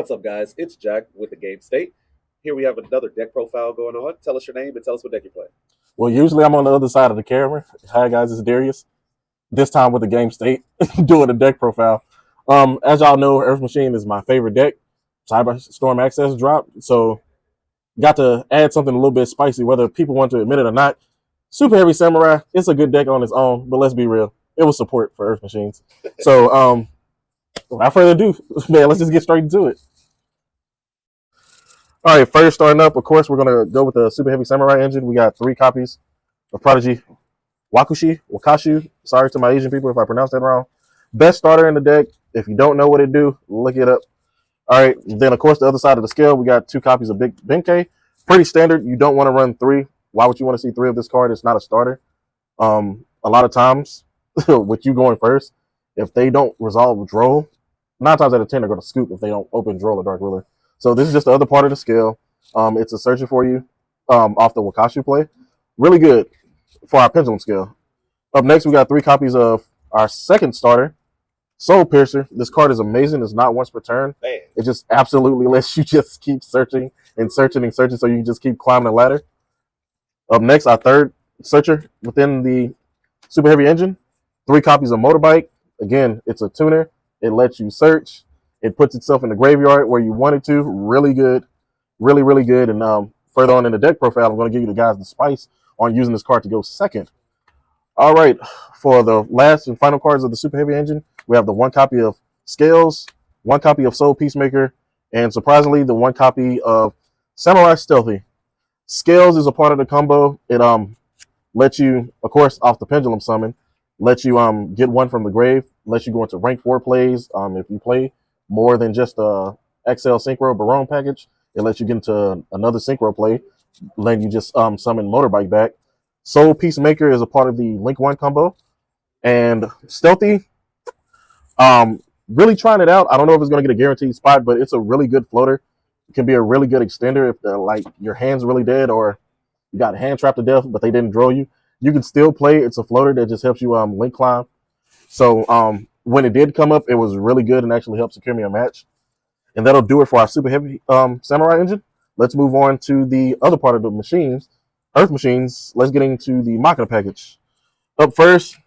What's up, guys? It's Jack with the Game State. Here we have another deck profile going on. Tell us your name and tell us what deck you're playing. Well, usually I'm on the other side of the camera. Hi guys, it's Darius. This time with the game state, doing a deck profile. As y'all know, Earth Machine is my favorite deck. Cyberstorm access drop, so got to add something a little bit spicy, whether people want to admit it or not. Superheavy Samurai, it's a good deck on its own, but let's be real, it was support for Earth Machines. So, without further ado, man, let's just get straight into it. All right, first starting up, of course, we're gonna go with the Superheavy Samurai engine. We got 3 copies of Prodigy Wakashu. Sorry to my Asian people if I pronounced that wrong. Best starter in the deck. If you don't know what it do, look it up. All right, then of course the other side of the scale, we got 2 copies of Big Benkei. Pretty standard. You don't want to run 3. Why would you want to see 3 of this card? It's not a starter. A lot of times, with you going first, if they don't resolve Droll, 9 times out of 10 they're going to scoop if they don't open Droll or Dark Ruler. So this is just the other part of the scale. It's a searching for you off the Wakashu play. Really good for our pendulum scale. Up next, we got 3 copies of our second starter, Soul Piercer. This card is amazing. It's not once per turn. Man. It just absolutely lets you just keep searching and searching and searching, so you can just keep climbing the ladder. Up next, our third searcher within the Super Heavy engine, 3 copies of Motorbike. Again, it's a tuner. It lets you search. It puts itself in the graveyard where you want it to. Really good. Really, really good. And further on in the deck profile, I'm going to give you the guys the spice on using this card to go second. All right, for the last and final cards of the Super Heavy engine, we have the 1 copy of Scales, 1 copy of Soul Peacemaker, and surprisingly, the 1 copy of Samurai Stealthy. Scales is a part of the combo. It lets you, of course, off the Pendulum Summon, lets you get 1 from the grave, lets you go into rank 4 plays. If you play more than just a XL Synchro Barone package, it lets you get into another Synchro play, letting you just summon Motorbike back. Soul Peacemaker is a part of the Link 1 combo. And Stealthy, really trying it out. I don't know if it's going to get a guaranteed spot, but it's a really good floater. It can be a really good extender if like your hand's really dead or you got hand trapped to death, but they didn't draw you. You can still play. It's a floater that just helps you link climb. So when it did come up, it was really good and actually helped secure me a match. And that'll do it for our Super Heavy Samurai engine. Let's move on to the other part of the machines, Earth Machines. Let's get into the Machina package. Up first,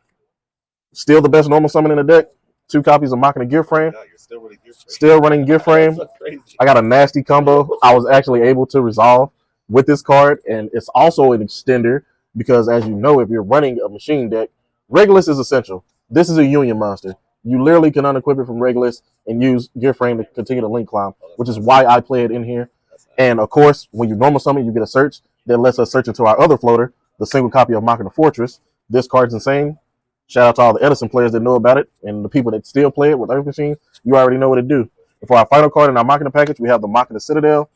still the best normal summon in the deck. 2 copies of Machina Gear Frame. No, you're still running Gear Frame. Still running Gear Frame. So crazy. I got a nasty combo I was actually able to resolve with this card, and it's also an extender because, as you know, if you're running a machine deck, Regulus is essential. This is a union monster. You literally can unequip it from Regulus and use Gear Frame to continue to link climb, which is why I play it in here. And of course, when you normal summon, you get a search that lets us search into our other floater, the single copy of Machina Fortress. This card's insane. Shout out to all the Edison players that know about it, and the people that still play it with Earth Machine. You already know what it do. And for our final card in our Machina package, we have the Machina Citadel.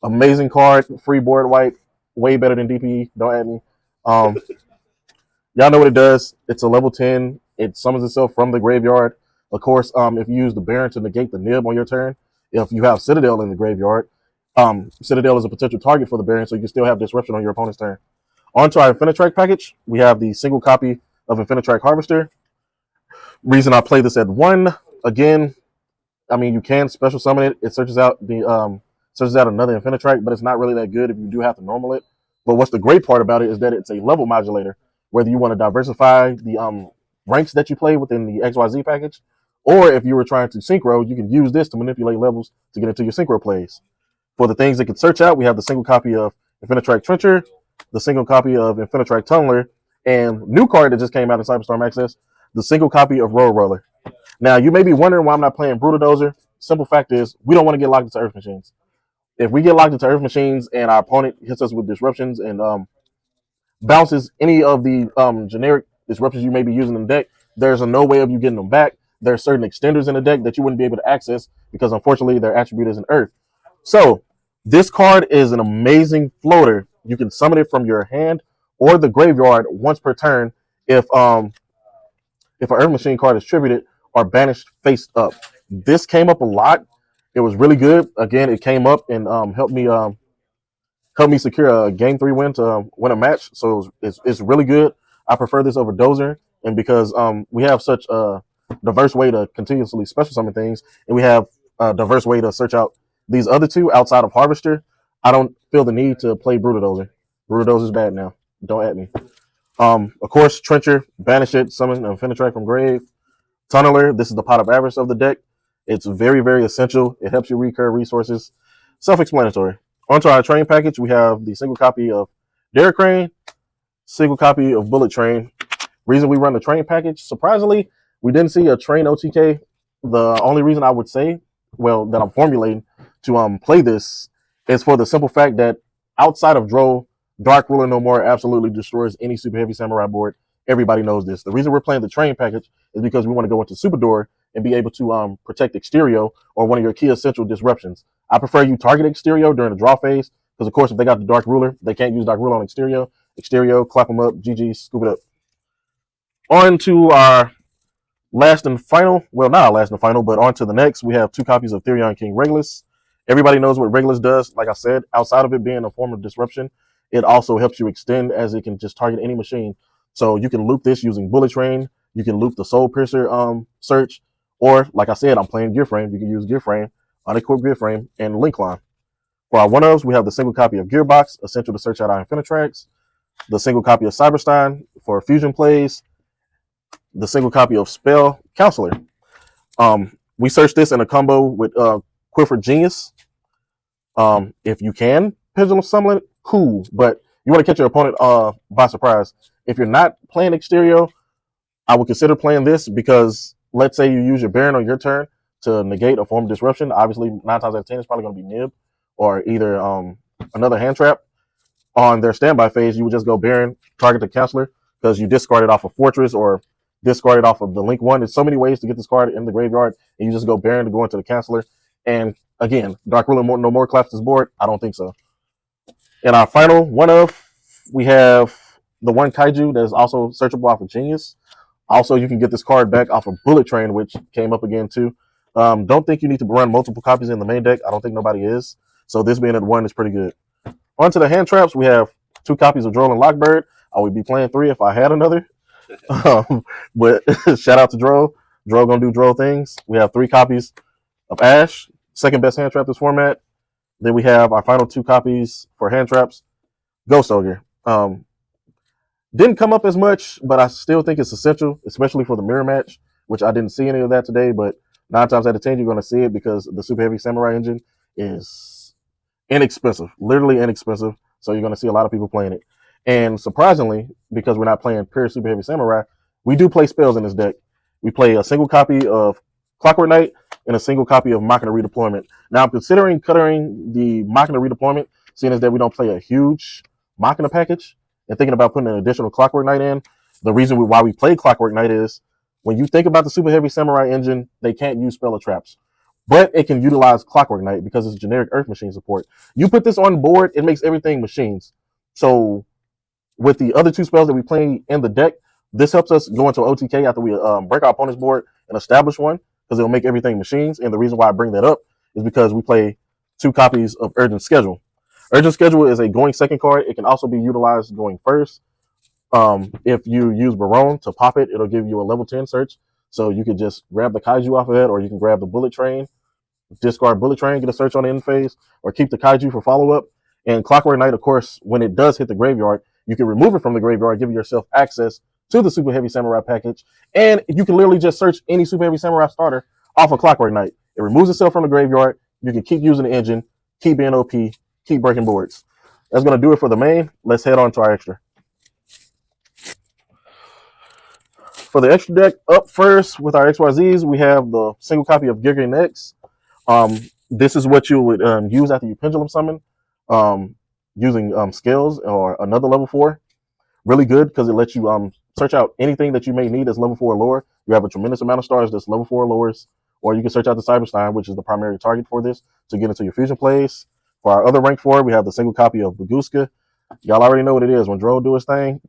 Amazing card, free board wipe, way better than DPE. Don't add me. Y'all know what it does. It's a level 10. It summons itself from the graveyard. Of course, if you use the Baron to negate the nib on your turn, if you have Citadel in the graveyard, Citadel is a potential target for the Baron, so you can still have disruption on your opponent's turn. On to our Infinitrack package, we have the single copy of Infinitrack Harvester. Reason I play this at 1, again, I mean, you can special summon it. It searches out another Infinitrack, but it's not really that good if you do have to normal it. But what's the great part about it is that it's a level modulator. Whether you want to diversify the ranks that you play within the XYZ package, or if you were trying to synchro, you can use this to manipulate levels to get into your synchro plays. For the things that can search out, we have the single copy of Infinitrack Trencher, the single copy of Infinitrack Tunneler, and new card that just came out in Cyberstorm Access, the single copy of Road Roller. Now, you may be wondering why I'm not playing Brutal Dozer. Simple fact is, we don't want to get locked into Earth Machines. If we get locked into Earth Machines and our opponent hits us with disruptions and bounces any of the generic disruptions you may be using in the deck, there's no way of you getting them back. There are certain extenders in the deck that you wouldn't be able to access because, unfortunately, their attribute is an Earth. So, this card is an amazing floater. You can summon it from your hand or the graveyard once per turn if an Earth Machine card is tributed or banished face up. This came up a lot. It was really good. Again, it came up and helped me secure a game 3 win to win a match. So it's really good. I prefer this over Dozer, and because we have such a diverse way to continuously special summon things, and we have diverse way to search out these other two outside of Harvester. I don't feel the need to play Brutadozer. Brutadozer is bad now. Don't at me. Of course, Trencher, Banish It, Summon Infinitrack from Grave. Tunneler, this is the pot of avarice of the deck. It's very, very essential. It helps you recur resources. Self-explanatory. Onto our train package, we have the single copy of Derek Crane, single copy of Bullet Train. Reason we run the train package, surprisingly, we didn't see a train OTK. The only reason I would say, well, that I'm formulating to play this is for the simple fact that outside of Droll, Dark Ruler No More absolutely destroys any Super Heavy Samurai board. Everybody knows this. The reason we're playing the train package is because we want to go into Super Door and be able to protect Exterio or one of your key essential disruptions. I prefer you target Exterio during the draw phase because, of course, if they got the Dark Ruler, they can't use Dark Ruler on Exterio. Exterio, clap them up, GG, scoop it up. On to our last and final, well, not our last and final, but on to the next, we have 2 copies of Therion King Regulus. Everybody knows what Regulus does. Like I said, outside of it being a form of disruption, it also helps you extend as it can just target any machine. So you can loop this using Bullet Train. You can loop the Soul Piercer search. Or, like I said, I'm playing Gear Frame. You can use Gear Frame, Unequipped Gear Frame, and Link Line. For our one-ofs, we have the single copy of Gearbox, essential to search out our Infinitracks. The single copy of Cyberstorm for fusion plays. The single copy of Spell Counselor. We searched this in a combo with Quifford Genius. If you can Pendulum Summon, cool, but you want to catch your opponent by surprise. If you're not playing Exterio, I would consider playing this because let's say you use your Baron on your turn to negate a form of disruption. Obviously, 9 times out of 10, it's probably going to be Nib or either another hand trap. On their standby phase, you would just go Baron, target the Counselor because you discarded off of Fortress or discarded off of the Link 1. There's so many ways to get this card in the graveyard, and you just go Baron to go into the Counselor. And again, Dark Ruler No More collapses board? I don't think so. In our final one-of, we have the one Kaiju that is also searchable off of Genius. Also, you can get this card back off of Bullet Train, which came up again too. Don't think you need to run multiple copies in the main deck. I don't think nobody is. So this being at 1 is pretty good. Onto the hand traps, we have 2 copies of Droll and Lockbird. I would be playing 3 if I had another. But shout out to Droll. Droll gonna do Droll things. We have 3 copies of Ash, second best hand trap this format. Then we have our final 2 copies for hand traps. Ghost Ogre. Didn't come up as much, but I still think it's essential, especially for the mirror match, which I didn't see any of that today, but 9 times out of 10, you're going to see it because the Super Heavy Samurai engine is inexpensive, literally inexpensive. So you're going to see a lot of people playing it. And surprisingly, because we're not playing pure Super Heavy Samurai, we do play spells in this deck. We play a single copy of Clockwork Knight and a single copy of Machina Redeployment. Now, I'm considering cutting the Machina Redeployment, seeing as that we don't play a huge Machina package, and thinking about putting an additional Clockwork Knight in. The reason why we play Clockwork Knight is when you think about the Super Heavy Samurai engine, they can't use Spell or Traps, but it can utilize Clockwork Knight because it's generic Earth Machine support. You put this on board, it makes everything machines. So with the other 2 spells that we play in the deck, this helps us go into OTK after we break our opponent's board and establish one because it'll make everything machines. And the reason why I bring that up is because we play 2 copies of Urgent Schedule. Urgent Schedule is a going second card. It can also be utilized going first. If you use Barone to pop it, it'll give you a level 10 search. So you could just grab the Kaiju off of that, or you can grab the Bullet Train, discard Bullet Train, get a search on the end phase, or keep the Kaiju for follow-up. And Clockwork Knight, of course, when it does hit the graveyard, you can remove it from the graveyard, give yourself access to the Super Heavy Samurai package. And you can literally just search any Super Heavy Samurai starter off of Clockwork Knight. It removes itself from the graveyard. You can keep using the engine, keep being OP, keep breaking boards. That's going to do it for the main. Let's head on to our extra. For the extra deck, up first with our XYZs, we have the single copy of Giga X. This is what you would use after you Pendulum Summon using Scales or another level 4. Really good because it lets you search out anything that you may need as level 4 lore. You have a tremendous amount of stars that's level 4 lores, or you can search out the Cyberstorm, which is the primary target for this, to get into your fusion plays. For our other rank 4, we have the single copy of Baguska. Y'all already know what it is. When Droll do his thing,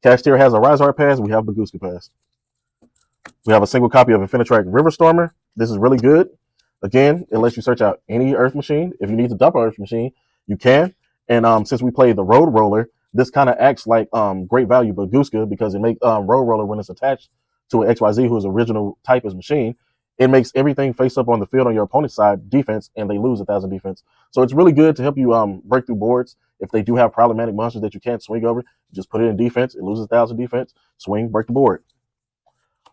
Castier has a Rise Heart pass, we have Baguska pass. We have a single copy of Infinitrack Riverstormer. This is really good. Again, it lets you search out any Earth machine. If you need to dump an Earth machine, you can. And since we play the Road Roller, this kind of acts like great value Baguska because it makes Road Roller when it's attached to an XYZ whose original type is machine. it makes everything face up on the field on your opponent's side defense, and they lose 1,000 defense. So it's really good to help you break through boards. If they do have problematic monsters that you can't swing over, just put it in defense. It loses 1,000 defense. Swing, break the board.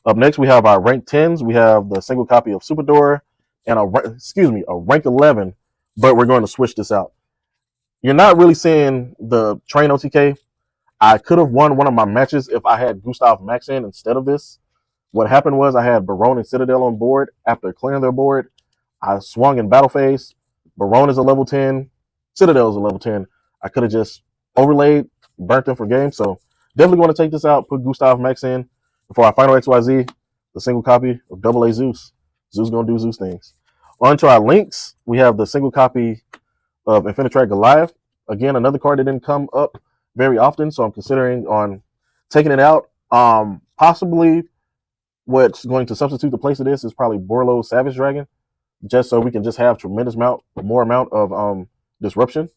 Up next, we have our rank 10s. We have the single copy of Superdora and a rank 11, but we're going to switch this out. You're not really seeing the train OTK. I could have won one of my matches if I had Gustav Max in instead of this. What happened was I had Barone and Citadel on board. After clearing their board, I swung in battle phase. Barone is a level 10. Citadel is a level 10. I could have just overlaid, burnt them for game. So definitely want to take this out, put Gustav Max in. For our final XYZ, the single copy of Double A Zeus. Zeus going to do Zeus things. On to our links, we have the single copy of Infinitrack Goliath. Again, another card that didn't come up very often, so I'm considering on taking it out. Possibly what's going to substitute the place of this is probably Borlo Savage Dragon, just so we can just have more amount of disruption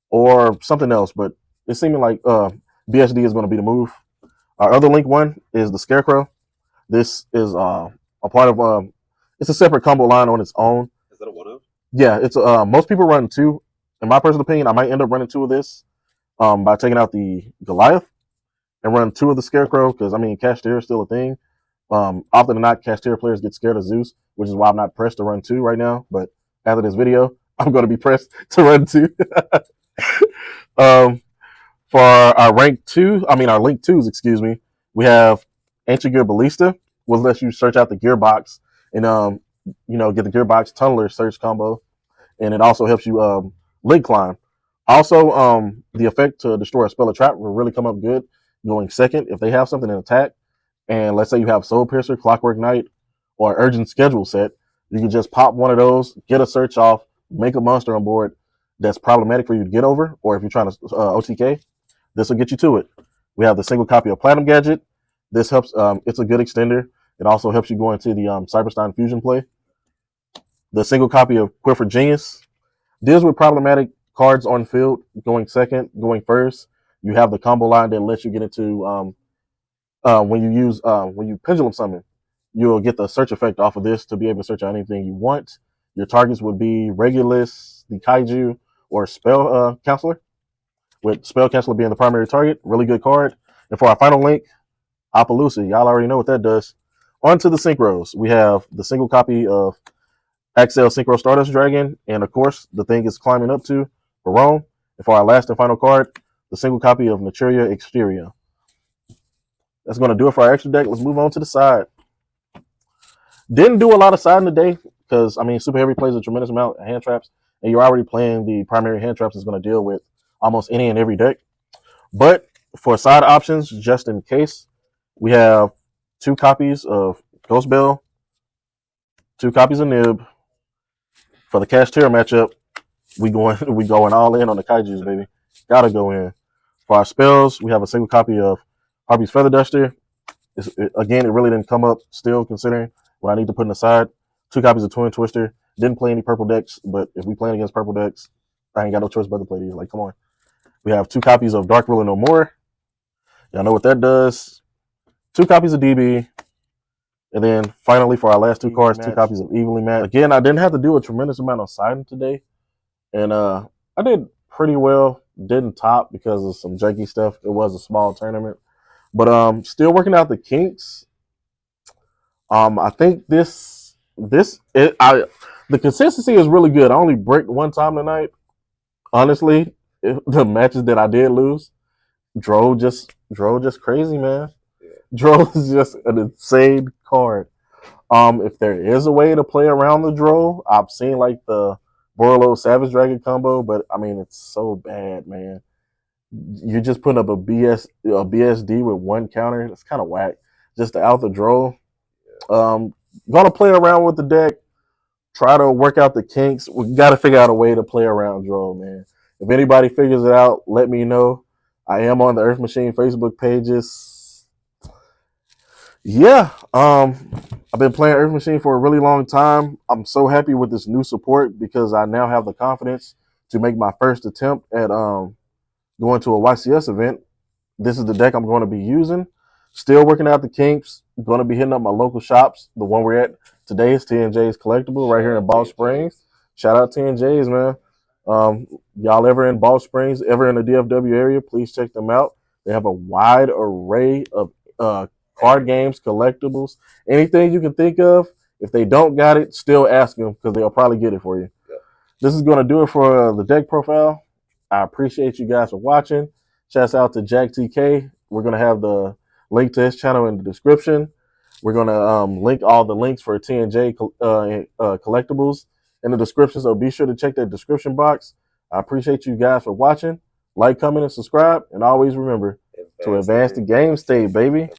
or something else. But it's seeming like BSD is going to be the move. Our other link one is the Scarecrow. This is a part of it's a separate combo line on its own. Is that a one of? Yeah, it's most people run two. In my personal opinion, I might end up running two of this by taking out the Goliath and run two of the Scarecrow because I mean Cashier is still a thing. Often than not, Cashier players get scared of Zeus, which is why I'm not pressed to run two right now. But after this video, I'm going to be pressed to run two. For our link twos, excuse me, we have Ancient Gear Ballista, which lets you search out the gearbox and get the gearbox tunneler search combo, and it also helps you link climb. Also, the effect to destroy a spell or trap will really come up good going second if they have something in attack. And let's say you have Soul Piercer, Clockwork Knight, or Urgent Schedule set, you can just pop one of those, get a search off, make a monster on board that's problematic for you to get over, or if you're trying to OTK, this will get you to it. We have the single copy of Platinum Gadget. This helps. It's a good extender. It also helps you go into the Cyberstorm Fusion play. The single copy of Quiver Genius deals with problematic cards on field, going second, going first. You have the combo line that lets you get into when you pendulum summon, you'll get the search effect off of this to be able to search out anything you want. Your targets would be Regulus, the Kaiju, or Spell Counselor, with Spell Counselor being the primary target. Really good card. And for our final link, Appaloosa. Y'all already know what that does. On to the Synchros. We have the single copy of Axel Synchro Stardust Dragon, and of course, the thing is climbing up to Barone. And for our last and final card, the single copy of Naturia Exteria. That's going to do it for our extra deck. Let's move on to the side. Didn't do a lot of siding today because, I mean, Super Heavy plays a tremendous amount of hand traps, and you're already playing the primary hand traps that's going to deal with almost any and every deck. But for side options, just in case, we have 2 copies of Ghost Bell, 2 copies of Nib. For the Cashier matchup, we going all in on the Kaijus, baby. Gotta go in. For our spells, we have a single copy of Harpy's Feather Duster. Again, it really didn't come up still, considering what I need to put in the side. 2 copies of Twin Twister. Didn't play any purple decks, but if we playing against purple decks, I ain't got no choice but to play these. Like, come on. We have 2 copies of Dark Ruler No More. Y'all know what that does. 2 copies of DB. And then finally, for our last 2 cards, 2 copies of Evenly Matched. Again, I didn't have to do a tremendous amount of siding today. And I did pretty well. Didn't top because of some janky stuff. It was a small tournament. But still working out the kinks. I think the consistency is really good. I only bricked 1 time tonight. Honestly, the matches that I did lose, Dro just crazy, man. Dro is just an insane card. If there is a way to play around the Dro, I've seen like the Borlo Savage Dragon combo, but I mean it's so bad, man. You're just putting up a BSD with 1 counter. It's kind of whack. Just to out the Dro. Gonna play around with the deck. Try to work out the kinks. We got to figure out a way to play around Dro, man. If anybody figures it out, let me know. I am on the Earth Machine Facebook pages. Yeah, I've been playing Earth Machine for a really long time. I'm so happy with this new support because I now have the confidence to make my first attempt at going to a YCS event. This is the deck I'm going to be using. Still working out the kinks. Going to be hitting up my local shops, the one we're at Today is T&J's Collectible right here in Balch Springs. Shout out T&J's, man. Y'all ever in Balch Springs, ever in the DFW area, please check them out. They have a wide array of card games, collectibles, anything you can think of. If they don't got it, still ask them because they'll probably get it for you. Yeah. This is going to do it for the deck profile. I appreciate you guys for watching. Shouts out to Jack TK. We're going to have the link to his channel in the description. We're going to link all the links for T&J collectibles in the description, so be sure to check that description box. I appreciate you guys for watching. Like, comment, and subscribe. And always remember to advance the game state, baby.